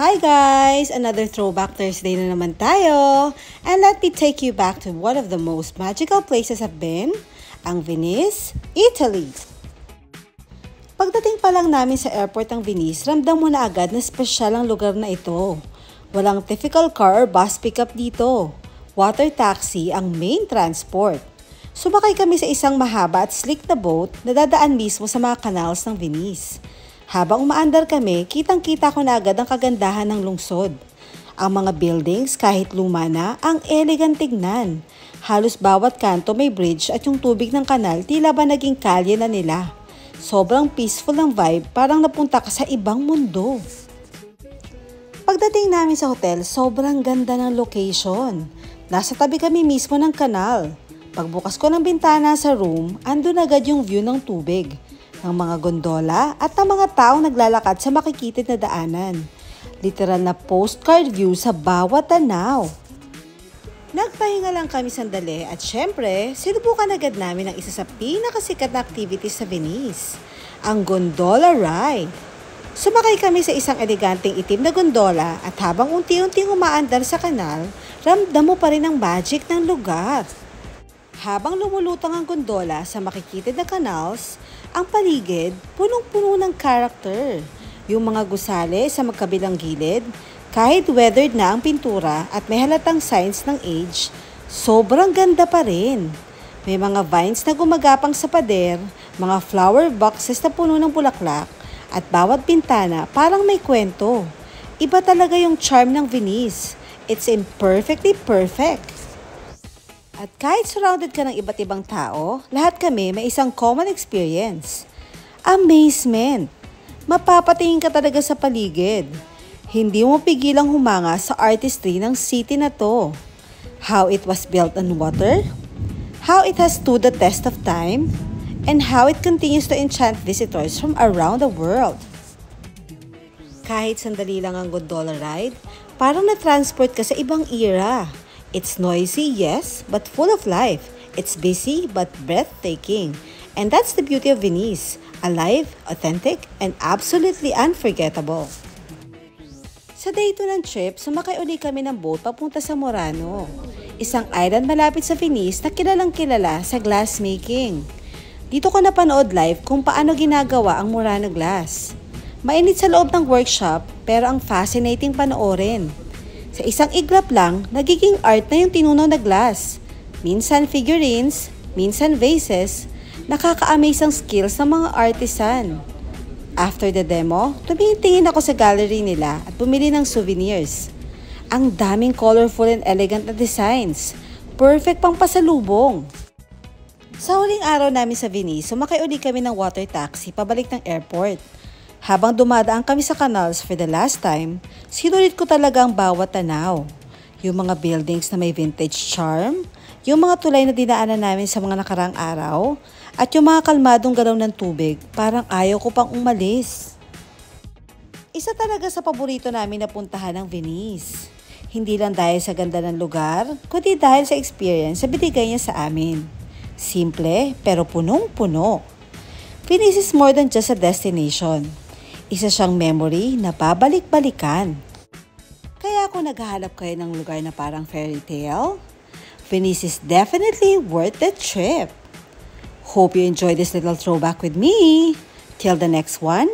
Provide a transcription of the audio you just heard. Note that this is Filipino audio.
Hi guys! Another Throwback Thursday na naman tayo. And let me take you back to one of the most magical places I've been, ang Venice, Italy. Pagdating pa lang namin sa airport ng Venice, ramdam mo na agad na espesyal ang lugar na ito. Walang typical car or bus pickup dito. Water taxi ang main transport. Sumakay kami sa isang mahaba at slick na boat na dadaan mismo sa mga canals ng Venice. Habang umaandar kami, kitang-kita ko na agad ang kagandahan ng lungsod. Ang mga buildings, kahit luma na, ang elegant tignan. Halos bawat kanto may bridge at yung tubig ng kanal tila ba naging kalye na nila. Sobrang peaceful ang vibe, parang napunta ka sa ibang mundo. Pagdating namin sa hotel, sobrang ganda ng location. Nasa tabi kami mismo ng kanal. Pagbukas ko ng bintana sa room, andun agad yung view ng tubig, ng mga gondola at ng mga taong naglalakad sa makikitid na daanan. Literal na postcard view sa bawat tanaw. Nagpahinga lang kami sandali at syempre, sinubukan agad namin ang isa sa pinakasikat na activities sa Venice, ang gondola ride. Sumakay kami sa isang eleganteng itim na gondola at habang unti-unting umaandar sa kanal, ramdam mo pa rin ang magic ng lugar. Habang lumulutang ang gondola sa makikitid na canals, ang paligid punong-puno ng character. Yung mga gusali sa magkabilang gilid, kahit weathered na ang pintura at may halatang signs ng age, sobrang ganda pa rin. May mga vines na gumagapang sa pader, mga flower boxes na puno ng bulaklak, at bawat bintana parang may kwento. Iba talaga yung charm ng Venice. It's imperfectly perfect. At kahit surrounded ka ng iba't ibang tao, lahat kami may isang common experience. Amazement! Mapapatingin ka talaga sa paligid. Hindi mo pigilang humanga sa artistry ng city na to. How it was built on water, how it has stood the test of time, and how it continues to enchant visitors from around the world. Kahit sandali lang ang gondola ride, parang na-transport ka sa ibang era. It's noisy, yes, but full of life. It's busy, but breathtaking. And that's the beauty of Venice. Alive, authentic, and absolutely unforgettable. Sa day 2 ng trip, sumakay uli kami ng boat papunta sa Murano, isang island malapit sa Venice na kilalang-kilala sa glassmaking. Dito ko napanood live kung paano ginagawa ang Murano glass. Mainit sa loob ng workshop, pero ang fascinating panoorin. Sa isang iglap lang, nagiging art na yung tinunaw na glass. Minsan figurines, minsan vases. Nakaka-amaze ang skills ng mga artisan. After the demo, tumingin ako sa gallery nila at bumili ng souvenirs. Ang daming colorful and elegant na designs. Perfect pang pasalubong. Sa huling araw namin sa Venice, sumakay uli kami ng water taxi pabalik ng airport. Habang dumadaan kami sa canals for the last time, sinulit ko talaga ang bawat tanaw. Yung mga buildings na may vintage charm, yung mga tulay na dinaanan namin sa mga nakarang araw, at yung mga kalmadong galaw ng tubig, parang ayaw ko pang umalis. Isa talaga sa paborito namin na puntahan ng Venice. Hindi lang dahil sa ganda ng lugar, kundi dahil sa experience na binigay niya sa amin. Simple pero punong-puno. Venice is more than just a destination. Isa siyang memory na babalik-balikan. Kaya kung naghahanap kayo ng lugar na parang fairy tale, Venice is definitely worth the trip. Hope you enjoyed this little throwback with me. Till the next one,